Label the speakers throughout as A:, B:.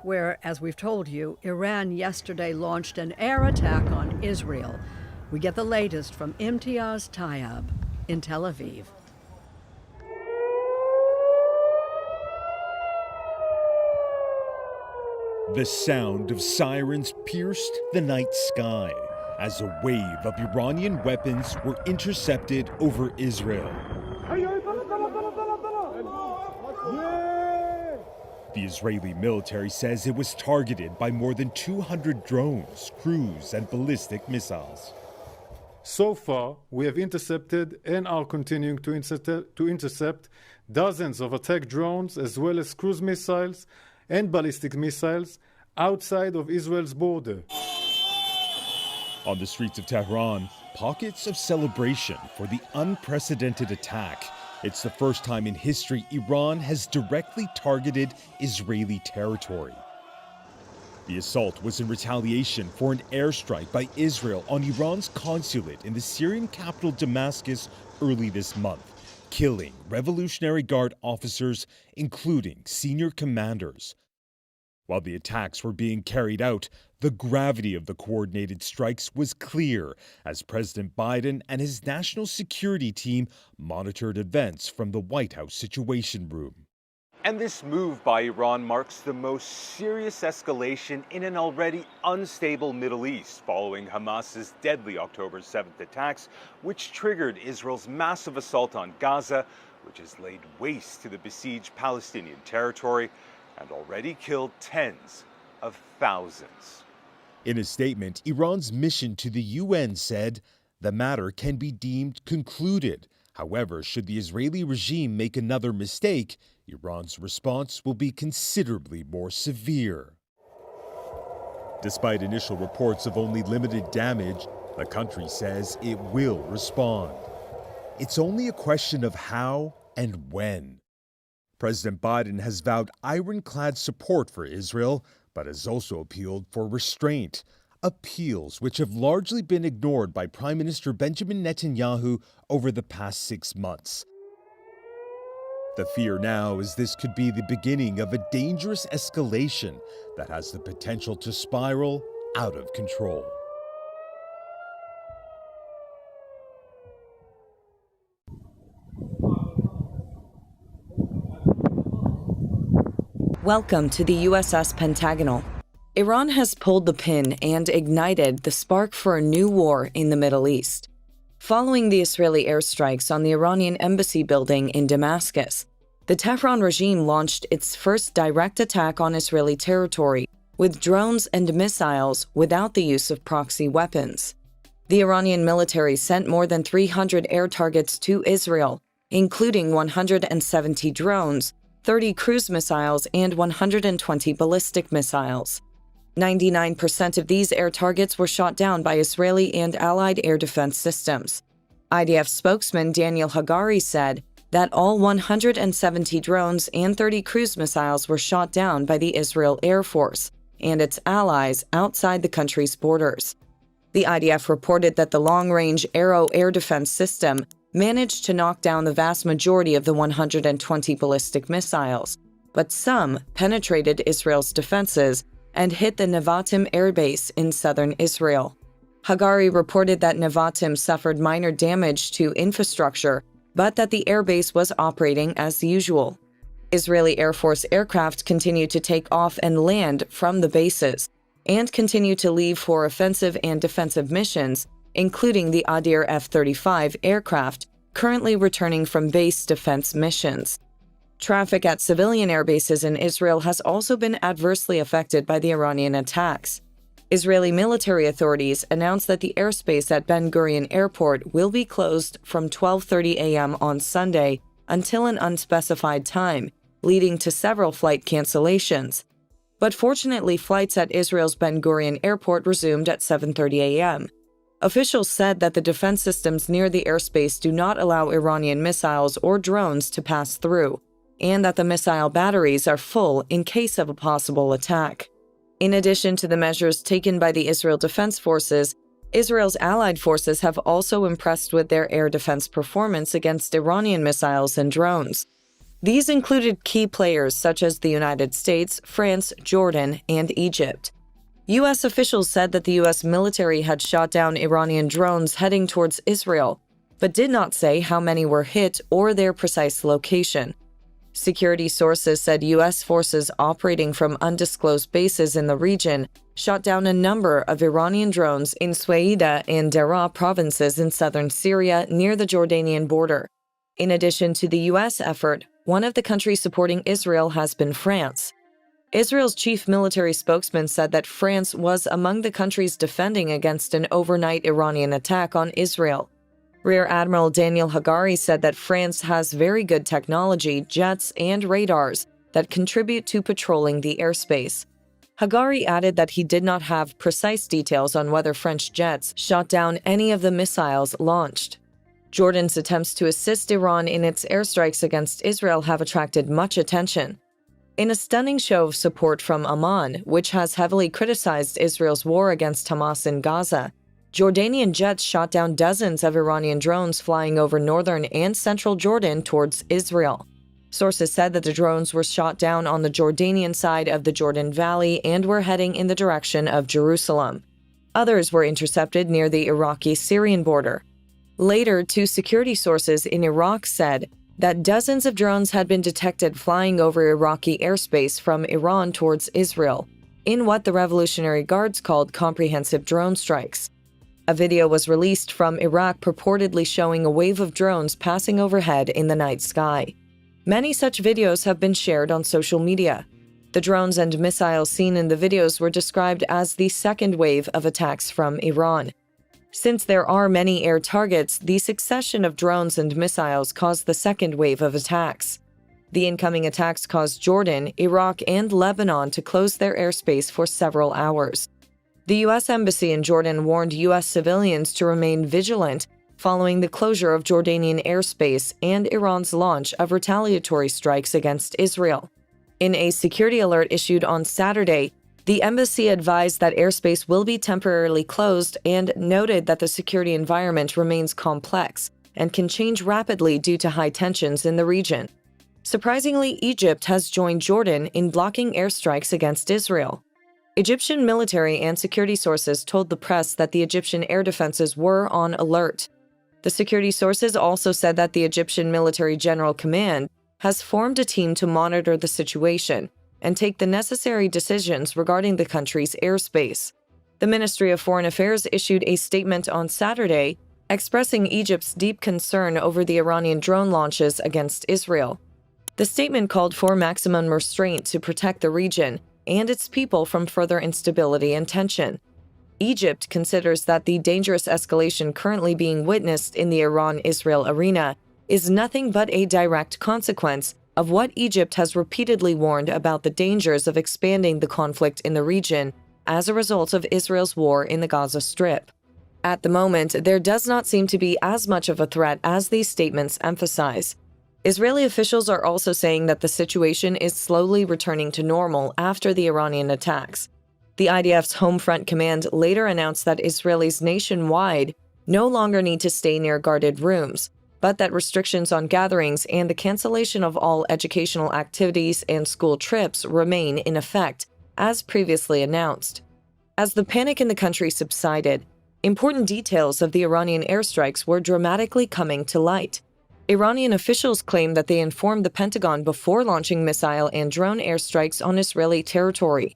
A: where, as we've told you, Iran yesterday launched an air attack on Israel. We get the latest from Imtiaz Tayyab in Tel Aviv.
B: The sound of sirens pierced the night sky as a wave of Iranian weapons were intercepted over Israel. The Israeli military says it was targeted by more than 200 drones, cruise, and ballistic missiles.
C: So far, we have intercepted and are continuing to intercept dozens of attack drones as well as cruise missiles and ballistic missiles outside of Israel's border.
B: On the streets of Tehran, pockets of celebration for the unprecedented attack. It's the first time in history Iran has directly targeted Israeli territory. The assault was in retaliation for an airstrike by Israel on Iran's consulate in the Syrian capital Damascus early this month, killing Revolutionary Guard officers, including senior commanders. While the attacks were being carried out, the gravity of the coordinated strikes was clear as President Biden and his national security team monitored events from the White House Situation Room.
D: And this move by Iran marks the most serious escalation in an already unstable Middle East following Hamas's deadly October 7th attacks, which triggered Israel's massive assault on Gaza, which has laid waste to the besieged Palestinian territory and already killed tens of thousands.
B: In a statement, Iran's mission to the UN said the matter can be deemed concluded. However, should the Israeli regime make another mistake, Iran's response will be considerably more severe. Despite initial reports of only limited damage, the country says it will respond. It's only a question of how and when. President Biden has vowed ironclad support for Israel, but has also appealed for restraint, appeals which have largely been ignored by Prime Minister Benjamin Netanyahu over the past 6 months. The fear now is this could be the beginning of a dangerous escalation that has the potential to spiral out of control.
E: Welcome to the USS Pentagonal. Iran has pulled the pin and ignited the spark for a new war in the Middle East. Following the Israeli airstrikes on the Iranian embassy building in Damascus, the Tehran regime launched its first direct attack on Israeli territory with drones and missiles without the use of proxy weapons. The Iranian military sent more than 300 air targets to Israel, including 170 drones, 30 cruise missiles, and 120 ballistic missiles. 99% of these air targets were shot down by Israeli and allied air defense systems. IDF spokesman Daniel Hagari said that all 170 drones and 30 cruise missiles were shot down by the Israel Air Force and its allies outside the country's borders. The IDF reported that the long-range Arrow air defense system managed to knock down the vast majority of the 120 ballistic missiles, but some penetrated Israel's defenses and hit the Nevatim air base in southern Israel. Hagari reported that Nevatim suffered minor damage to infrastructure, but that the air base was operating as usual. Israeli Air Force aircraft continued to take off and land from the bases, and continue to leave for offensive and defensive missions, including the Adir F-35 aircraft currently returning from base defense missions. Traffic at civilian air bases in Israel has also been adversely affected by the Iranian attacks. Israeli military authorities announced that the airspace at Ben Gurion Airport will be closed from 12:30 a.m. on Sunday until an unspecified time, leading to several flight cancellations. But fortunately, flights at Israel's Ben Gurion Airport resumed at 7:30 a.m. Officials said that the defense systems near the airspace do not allow Iranian missiles or drones to pass through, and that the missile batteries are full in case of a possible attack. In addition to the measures taken by the Israel Defense Forces, Israel's allied forces have also impressed with their air defense performance against Iranian missiles and drones. These included key players such as the United States, France, Jordan, and Egypt. U.S. officials said that the U.S. military had shot down Iranian drones heading towards Israel, but did not say how many were hit or their precise location. Security sources said U.S. forces operating from undisclosed bases in the region shot down a number of Iranian drones in Suwaida and Daraa provinces in southern Syria near the Jordanian border. In addition to the U.S. effort, one of the countries supporting Israel has been France. Israel's chief military spokesman said that France was among the countries defending against an overnight Iranian attack on Israel. Rear Admiral Daniel Hagari said that France has very good technology, jets, and radars that contribute to patrolling the airspace. Hagari added that he did not have precise details on whether French jets shot down any of the missiles launched. Jordan's attempts to assist Iran in its airstrikes against Israel have attracted much attention. In a stunning show of support from Amman, which has heavily criticized Israel's war against Hamas in Gaza, Jordanian jets shot down dozens of Iranian drones flying over northern and central Jordan towards Israel. Sources said that the drones were shot down on the Jordanian side of the Jordan Valley and were heading in the direction of Jerusalem. Others were intercepted near the Iraqi-Syrian border. Later, two security sources in Iraq said that dozens of drones had been detected flying over Iraqi airspace from Iran towards Israel, in what the Revolutionary Guards called comprehensive drone strikes. A video was released from Iraq purportedly showing a wave of drones passing overhead in the night sky. Many such videos have been shared on social media. The drones and missiles seen in the videos were described as the second wave of attacks from Iran. Since there are many air targets, the succession of drones and missiles caused the second wave of attacks. The incoming attacks caused Jordan, Iraq, and Lebanon to close their airspace for several hours. The U.S. Embassy in Jordan warned U.S. civilians to remain vigilant following the closure of Jordanian airspace and Iran's launch of retaliatory strikes against Israel. In a security alert issued on Saturday, the embassy advised that airspace will be temporarily closed and noted that the security environment remains complex and can change rapidly due to high tensions in the region. Surprisingly, Egypt has joined Jordan in blocking airstrikes against Israel. Egyptian military and security sources told the press that the Egyptian air defenses were on alert. The security sources also said that the Egyptian Military General Command has formed a team to monitor the situation and take the necessary decisions regarding the country's airspace. The Ministry of Foreign Affairs issued a statement on Saturday expressing Egypt's deep concern over the Iranian drone launches against Israel. The statement called for maximum restraint to protect the region and its people from further instability and tension. Egypt considers that the dangerous escalation currently being witnessed in the Iran-Israel arena is nothing but a direct consequence of what Egypt has repeatedly warned about the dangers of expanding the conflict in the region as a result of Israel's war in the Gaza Strip. At the moment, there does not seem to be as much of a threat as these statements emphasize. Israeli officials are also saying that the situation is slowly returning to normal after the Iranian attacks. The IDF's Home Front Command later announced that Israelis nationwide no longer need to stay near guarded rooms, but that restrictions on gatherings and the cancellation of all educational activities and school trips remain in effect, as previously announced. As the panic in the country subsided, important details of the Iranian airstrikes were dramatically coming to light. Iranian officials claim that they informed the Pentagon before launching missile and drone airstrikes on Israeli territory.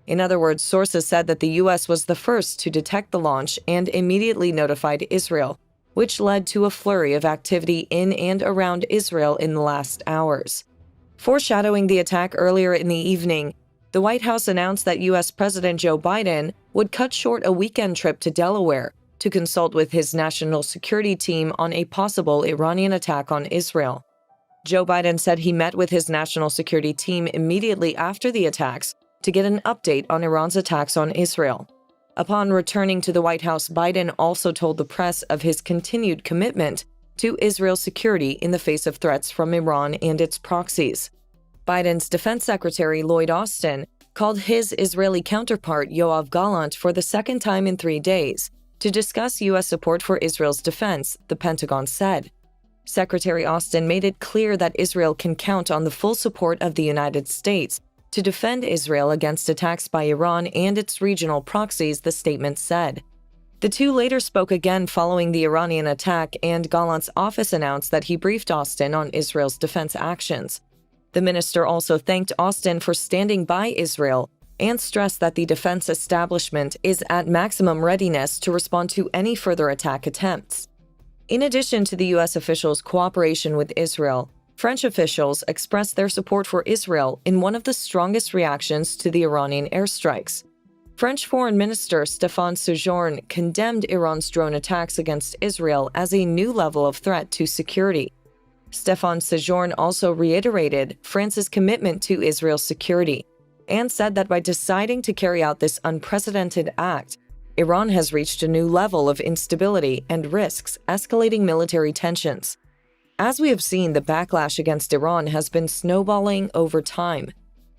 E: In other words, sources said that the U.S. was the first to detect the launch and immediately notified Israel, which led to a flurry of activity in and around Israel in the last hours. Foreshadowing the attack earlier in the evening, the White House announced that U.S. President Joe Biden would cut short a weekend trip to Delaware to consult with his national security team on a possible Iranian attack on Israel. Joe Biden said he met with his national security team immediately after the attacks to get an update on Iran's attacks on Israel. Upon returning to the White House, Biden also told the press of his continued commitment to Israel's security in the face of threats from Iran and its proxies. Biden's Defense Secretary Lloyd Austin called his Israeli counterpart Yoav Gallant for the second time in 3 days to discuss U.S. support for Israel's defense, the Pentagon said. Secretary Austin made it clear that Israel can count on the full support of the United States to defend Israel against attacks by Iran and its regional proxies, the statement said. The two later spoke again following the Iranian attack, and Gallant's office announced that he briefed Austin on Israel's defense actions. The minister also thanked Austin for standing by Israel and stressed that the defense establishment is at maximum readiness to respond to any further attack attempts. In addition to the U.S. officials' cooperation with Israel, French officials expressed their support for Israel in one of the strongest reactions to the Iranian airstrikes. French Foreign Minister Stéphane Séjourné condemned Iran's drone attacks against Israel as a new level of threat to security. Stéphane Séjourné also reiterated France's commitment to Israel's security and said that by deciding to carry out this unprecedented act, Iran has reached a new level of instability and risks escalating military tensions. As we have seen, the backlash against Iran has been snowballing over time.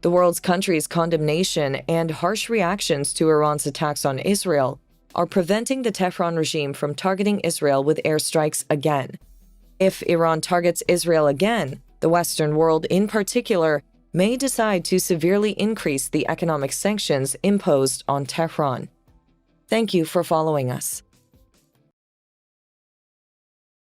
E: The world's countries' condemnation and harsh reactions to Iran's attacks on Israel are preventing the Tehran regime from targeting Israel with airstrikes again. If Iran targets Israel again, the Western world in particular may decide to severely increase the economic sanctions imposed on Tehran. Thank you for following us.